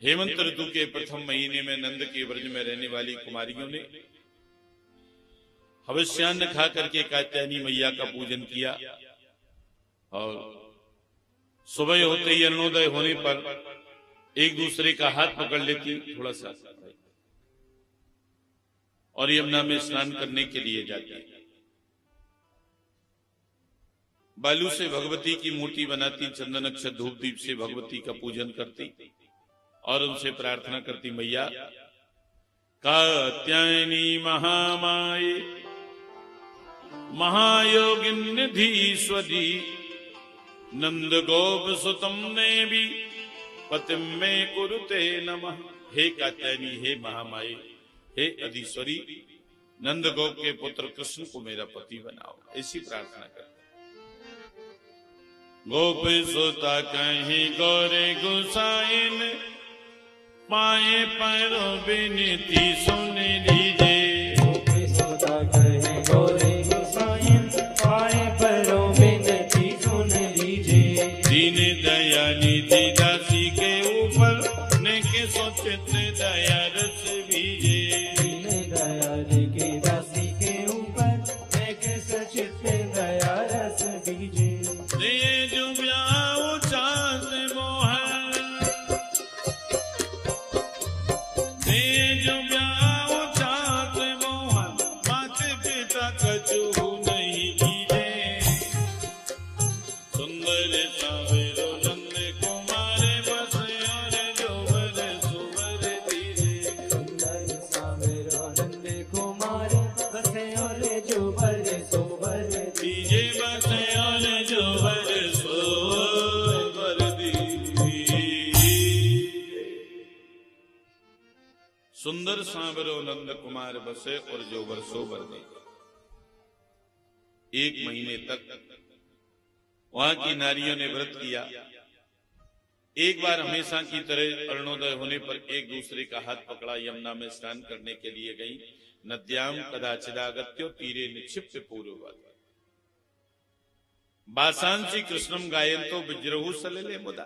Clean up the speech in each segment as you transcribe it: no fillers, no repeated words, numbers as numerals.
हेमंत ऋतु के प्रथम महीने में नंद के व्रज में रहने वाली कुमारियों ने हवस्यान्न खा करके कात्यायनी मैया का पूजन किया और सुबह होते ही अरुणोदय होने पर एक दूसरे का हाथ पकड़ लेती थोड़ा सा और यमुना में स्नान करने के लिए जाती। बालू से भगवती की मूर्ति बनाती, चंदन अक्षत धूप दीप से भगवती का पूजन करती और उनसे प्रार्थना करती, मैया कात्यायनी महामाये महायोगिन्निधीश्वरी नंद गोप सुतम ने भी पतिम में कुरुते नमः। हे कात्यायनी, हे महामाये, हे अधीश्वरी, नंद गोप के पुत्र कृष्ण को मेरा पति बनाओ, ऐसी प्रार्थना करते। गोप सुता कहीं गौरे गुसाइन पाए पैरो बिनती सुन लीजे। गोप सुता कहीं गौरे गुसाइन पाए पैरो बिनती सुन लीजे। दीन दया निधि दासी के ऊपर नेके सोचित दया रस बीजे। दीन दया की दासी के ऊपर नेके सचित दया रस बीजे। दे जो ब्याह चांद मोहन, दे जो ब्याह चांद मोहन, माते पिता कछु नहीं कीजे। सुंदर सावेरो नंद कुमार बसे और जोवर सुवर दीजे। सुंदर सावेरो नंद कुमार बसे और जोवर सोवर दीजे बसे और जोवर सोवर दीजे। सुंदर सांवरो नंद कुमार बसे और जोवर सोवर दीजे। एक महीने तक वहां की नारियों ने व्रत किया। एक बार हमेशा की तरह अरुणोदय होने पर एक दूसरे का हाथ पकड़ा यमुना में स्नान करने के लिए गई। नद्याम कदाचिदागत्यो तीरे निक्षिप्त पूर्ववत् बासांसी कृष्णम गायन्तो विज्रहु सलिले मुदा।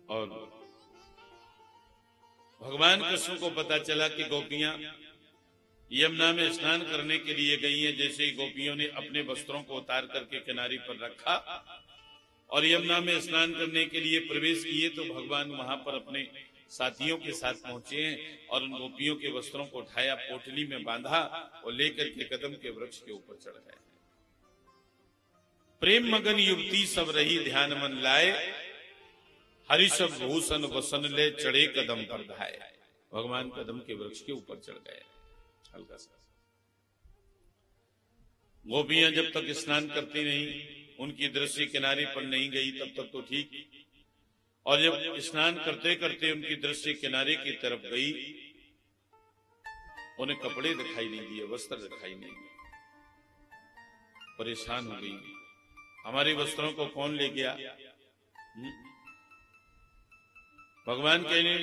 और भगवान कृष्ण को पता चला कि गोपियां यमुना में स्नान करने के लिए गई हैं। जैसे ही गोपियों ने अपने वस्त्रों को उतार करके किनारे पर रखा और यमुना में स्नान करने के लिए प्रवेश किए तो भगवान वहां पर अपने साथियों के साथ पहुंचे हैं और उन गोपियों के वस्त्रों को उठाया, पोटली में बांधा और लेकर के कदम के वृक्ष के ऊपर चढ़ गए। प्रेम मगन युवती सब रही ध्यान मन लाए, हरिशब भूषण वसन ले चढ़े कदम पर धाए। भगवान कदम के वृक्ष के ऊपर चढ़ गए। हल्का सा गोपियां जब तक स्नान करती नहीं, उनकी दृष्टि किनारे पर नहीं गई तब तक तो ठीक, और जब स्नान करते करते उनकी दृष्टि किनारे की तरफ गई, उन्हें कपड़े दिखाई नहीं दिए, वस्त्र दिखाई नहीं दिए। परेशान हो गई, हमारे वस्त्रों को कौन ले गया? भगवान कहने,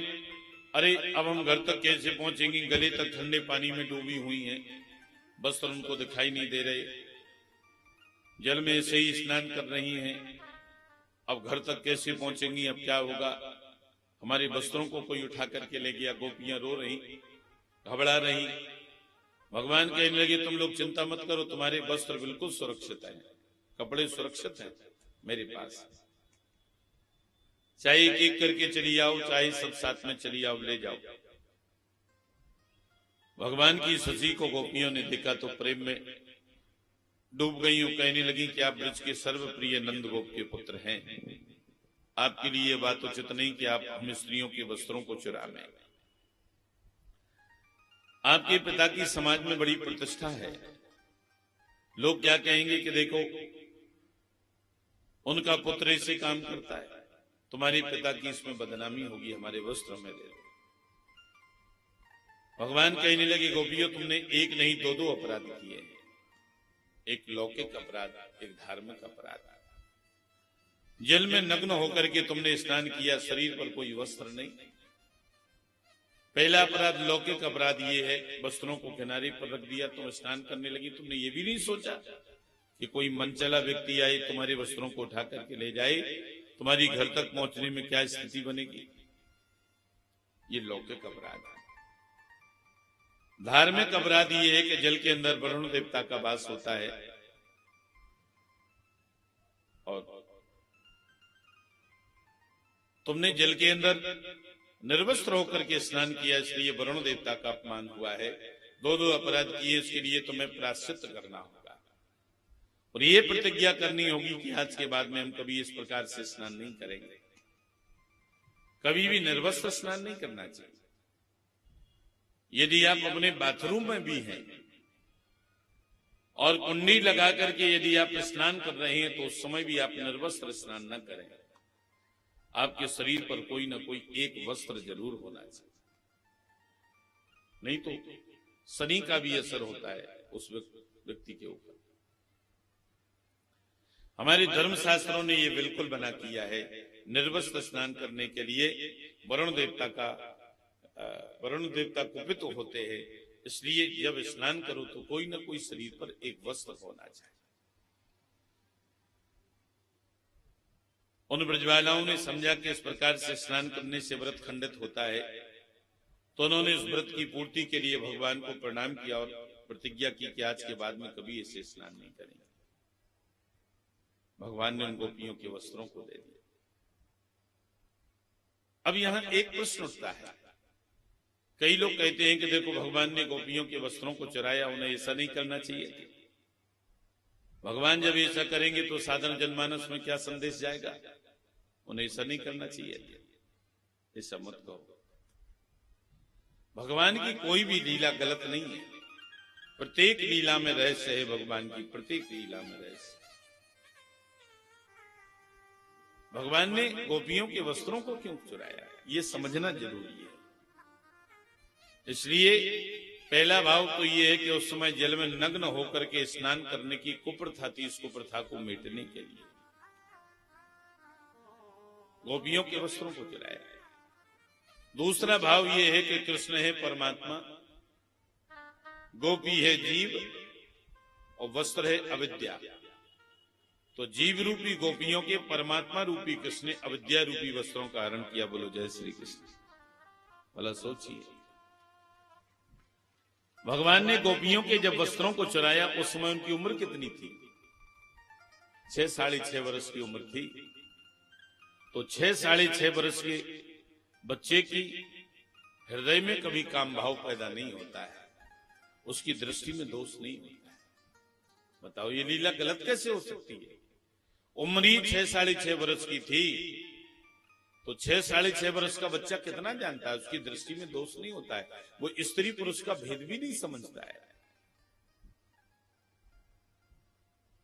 अरे अब हम घर तक कैसे पहुंचेंगे? गले तक ठंडे पानी में डूबी हुई हैं, वस्त्र उनको दिखाई नहीं दे रहे, जल में ऐसे ही स्नान कर रही हैं, अब घर तक कैसे पहुंचेंगी? अब क्या होगा? हमारे वस्त्रों को कोई उठा करके ले गया। गोपियां रो रही, घबरा रही। भगवान कहने लगे, तुम लोग चिंता मत करो, तुम्हारे वस्त्र बिल्कुल सुरक्षित हैं, कपड़े सुरक्षित हैं मेरे पास। चाहे एक एक करके चली आओ, चाहे सब साथ में चली आओ, ले जाओ। भगवान की शशि को गोपियों ने देखा तो प्रेम में डूब गई हूं। कहने लगी कि आप ब्रज के सर्वप्रिय नंद गोप के पुत्र हैं, आपके लिए यह बात उचित नहीं कि आप हम स्त्रियों के वस्त्रों को चुरा लें। आपके पिता की समाज में बड़ी प्रतिष्ठा है, लोग क्या कहेंगे कि देखो उनका पुत्र ऐसे काम करता है, तुम्हारे पिता की इसमें बदनामी होगी, हमारे वस्त्र में दे दो। भगवान कहने लगे, गोपियों तुमने एक नहीं दो अपराध किए, एक लौकिक अपराध, एक धार्मिक अपराध। जल में नग्न होकर के तुमने स्नान किया, शरीर पर कोई वस्त्र नहीं। पहला अपराध लौकिक अपराध ये है, वस्त्रों को किनारे पर रख दिया, तुम स्नान करने लगी। तुमने ये भी नहीं सोचा कि कोई मनचला व्यक्ति आए तुम्हारे वस्त्रों को उठा करके ले जाए, तुम्हारी घर तक पहुंचने में क्या स्थिति बनेगी। ये लौकिक अपराध है। धार्मिक अपराध ये है कि जल के अंदर वरुण देवता का वास होता है और तुमने जल के अंदर निर्वस्त्र होकर के स्नान किया, इसलिए वरुण देवता का अपमान हुआ है। दो अपराध किए, इसके लिए तुम्हें प्रायश्चित करना होगा और ये प्रतिज्ञा करनी होगी कि आज के बाद में हम कभी इस प्रकार से स्नान नहीं करेंगे, कभी भी निर्वस्त्र स्नान नहीं करना चाहिए। यदि आप अपने बाथरूम में भी हैं और कुंडी लगा करके यदि आप स्नान कर रहे हैं तो उस समय भी आप निर्वस्त्र स्नान न करें। आपके शरीर पर कोई ना कोई एक वस्त्र जरूर होना चाहिए, नहीं तो शनि का भी असर होता है उस व्यक्ति के ऊपर। हमारे धर्म शास्त्रों ने ये बिल्कुल मना किया है निर्वस्त्र स्नान करने के लिए। वरुण देवता कुपित होते हैं, इसलिए जब स्नान करो तो कोई ना कोई शरीर पर एक वस्त्र होना चाहिए। उन ब्रजबालाओं ने समझा कि इस प्रकार से स्नान करने से व्रत खंडित होता है, तो उन्होंने उस व्रत की पूर्ति के लिए भगवान को प्रणाम किया और प्रतिज्ञा की कि आज के बाद में कभी ऐसे स्नान नहीं करेंगे। भगवान ने उन गोपियों के वस्त्रों को दे दिया। अब यहां एक प्रश्न उठता है, कई लोग कहते हैं कि देखो भगवान ने गोपियों के वस्त्रों को चुराया, उन्हें ऐसा नहीं करना चाहिए। भगवान जब ऐसा करेंगे तो साधारण जनमानस में क्या संदेश जाएगा, उन्हें ऐसा नहीं करना चाहिए। ऐसा मत कहो। भगवान की कोई भी लीला गलत नहीं है, प्रत्येक लीला में रहस्य है। भगवान की प्रत्येक लीला में रहस्य। भगवान ने गोपियों के वस्त्रों को क्यों चुराया, ये समझना जरूरी है। इसलिए पहला भाव तो ये है कि उस समय जल में नग्न होकर के स्नान करने की कुप्रथा थी, इस कुप्रथा को मिटने के लिए गोपियों के वस्त्रों को चुराया। दूसरा भाव ये है कि कृष्ण है परमात्मा, गोपी है जीव और वस्त्र है अविद्या। तो जीव रूपी गोपियों के परमात्मा रूपी कृष्ण ने अविद्या रूपी वस्त्रों का हरण किया। बोलो जय श्री कृष्ण। भला सोचिए, भगवान ने गोपियों के जब वस्त्रों को चुराया उस समय उनकी उम्र कितनी थी? 6 साढ़े 6 वर्ष की उम्र थी। तो 6 साढ़े 6 वर्ष के बच्चे की हृदय में कभी काम भाव पैदा नहीं होता है, उसकी दृष्टि में दोष नहीं होता है। बताओ ये लीला गलत कैसे हो सकती है? उम्र ही 6 साढ़े 6 वर्ष की थी, तो 6 साढ़े 6 वर्ष का बच्चा कितना जानता है? उसकी दृष्टि में दोष नहीं होता है, वो स्त्री पुरुष का भेद भी नहीं समझता है।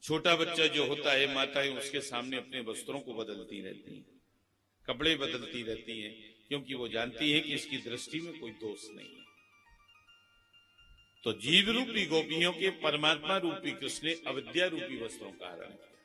छोटा बच्चा जो होता है, माताएं उसके सामने अपने वस्त्रों को बदलती रहती हैं, कपड़े बदलती रहती हैं, क्योंकि वो जानती है कि इसकी दृष्टि में कोई दोष नहीं है। तो जीव रूपी गोपियों के परमात्मा रूपी कृष्ण ने अविद्या रूपी वस्त्रों का हरण किया।